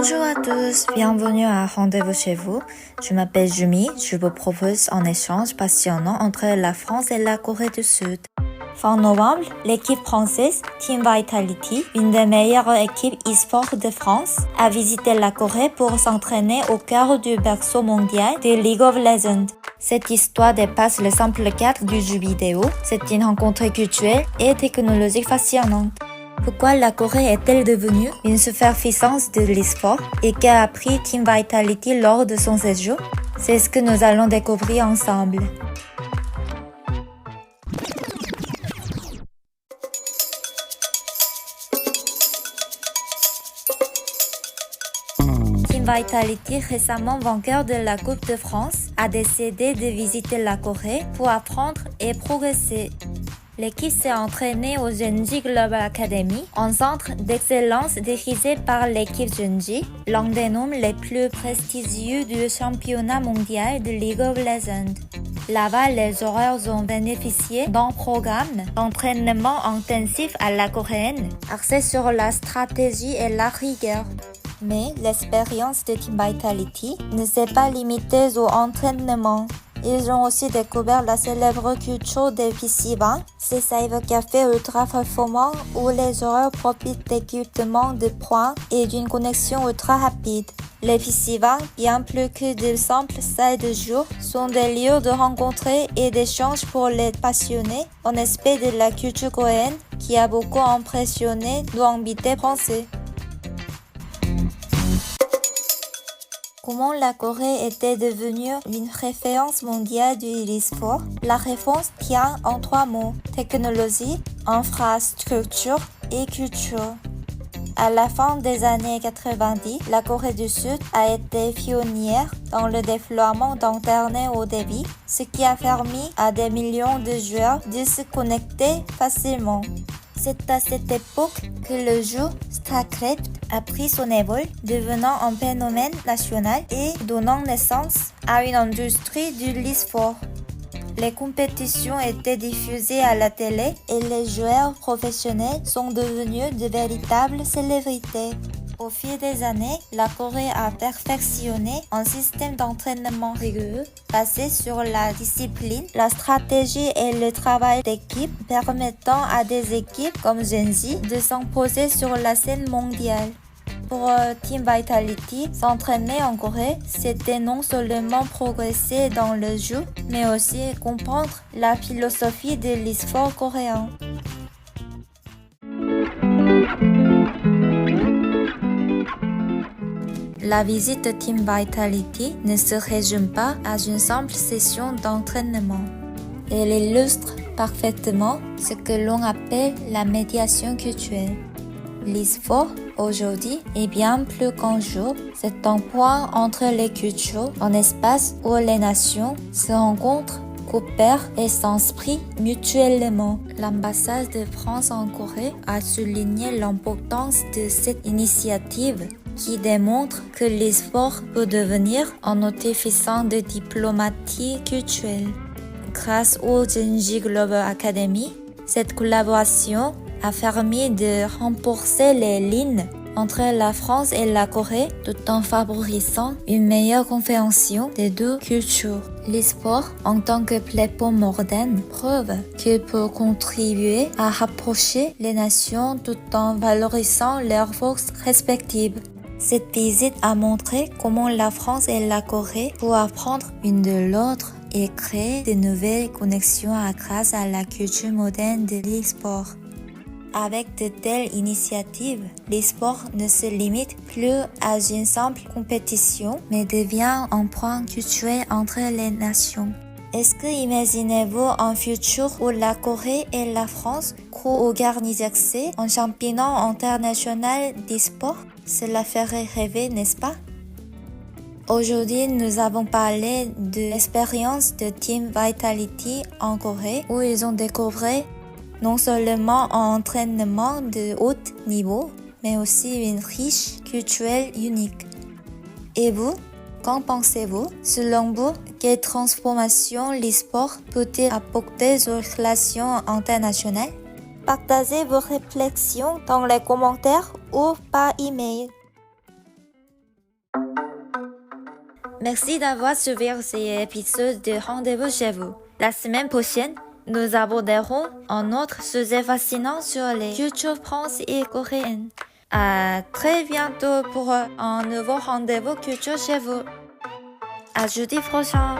Bonjour à tous, bienvenue à Rendez-vous chez vous. Je m'appelle Jumi, je vous propose un échange passionnant entre la France et la Corée du Sud. Fin novembre, l'équipe française Team Vitality, une des meilleures équipes e-sport de France, a visité la Corée pour s'entraîner au cœur du berceau mondial de League of Legends. Cette histoire dépasse le simple cadre du jeu vidéo, c'est une rencontre culturelle et technologique fascinante. Pourquoi la Corée est-elle devenue une superpuissance de l'e-sport et qu'a appris Team Vitality lors de son séjour? C'est ce que nous allons découvrir ensemble. Team Vitality, récemment vainqueur de la Coupe de France, a décidé de visiter la Corée pour apprendre et progresser. L'équipe s'est entraînée au Jeonji Global Academy, un centre d'excellence dirigé par l'équipe Jeonji, l'un des noms les plus prestigieux du championnat mondial de League of Legends. Là-bas, les joueurs ont bénéficié d'un programme d'entraînement intensif à la coréenne, axé sur la stratégie et la rigueur. Mais l'expérience de Team Vitality ne s'est pas limitée au entraînement. Ils ont aussi découvert la célèbre culture des PC20, ces cybercafés ultra performants où les joueurs profitent d'équipements de pointe et d'une connexion ultra rapide. Les PC20, bien plus que de simples salles de jeu, sont des lieux de rencontres et d'échanges pour les passionnés, un aspect de la culture coréenne qui a beaucoup impressionné nos invités français. Comment la Corée était devenue une référence mondiale du e-sport? La réponse tient en 3 mots: technologie, infrastructure et culture. À la fin des années 90, la Corée du Sud a été pionnière dans le déploiement d'Internet haut débit, ce qui a permis à des millions de joueurs de se connecter facilement. C'est à cette époque que le jeu StarCraft a pris son envol, devenant un phénomène national et donnant naissance à une industrie du e-sport. Les compétitions étaient diffusées à la télé et les joueurs professionnels sont devenus de véritables célébrités. Au fil des années, la Corée a perfectionné un système d'entraînement rigoureux basé sur la discipline, la stratégie et le travail d'équipe permettant à des équipes comme Jeonji de s'imposer sur la scène mondiale. Pour Team Vitality, s'entraîner en Corée, c'était non seulement progresser dans le jeu, mais aussi comprendre la philosophie de l'e-sport coréen. La visite de Team Vitality ne se résume pas à une simple session d'entraînement. Elle illustre parfaitement ce que l'on appelle la médiation culturelle. L'e-sport, aujourd'hui, est bien plus qu'un jeu. C'est un point entre les cultures, un espace où les nations se rencontrent, coopèrent et s'inspirent mutuellement. L'ambassade de France en Corée a souligné l'importance de cette initiative qui démontre que l'e-sport peut devenir un outil puissant de diplomatie culturelle. Grâce au Jeonji Global Academy, cette collaboration a permis de renforcer les liens entre la France et la Corée tout en favorisant une meilleure compréhension des deux cultures. L'e-sport, en tant que plateforme moderne, prouve qu'il peut contribuer à rapprocher les nations tout en valorisant leurs forces respectives. Cette visite a montré comment la France et la Corée peuvent apprendre l'une de l'autre et créer de nouvelles connexions grâce à la culture moderne de l'e-sport. Avec de telles initiatives, l'e-sport ne se limite plus à une simple compétition, mais devient un point culturel entre les nations. Est-ce que imaginez-vous un futur où la Corée et la France co-organiseraient un championnat international d'e-sport? Cela ferait rêver, n'est-ce pas? Aujourd'hui, nous avons parlé de l'expérience de Team Vitality en Corée où ils ont découvert non seulement un entraînement de haut niveau, mais aussi une riche culturelle unique. Et vous, qu'en pensez-vous? Selon vous, quelle transformation l'e-sport peut-il apporter aux relations internationales? Partagez vos réflexions dans les commentaires ou par email. Merci d'avoir suivi ces épisodes de Rendez-vous chez vous. La semaine prochaine, nous aborderons un autre sujet fascinant sur les cultures françaises et coréennes. À très bientôt pour un nouveau rendez-vous culture chez vous. À jeudi prochain.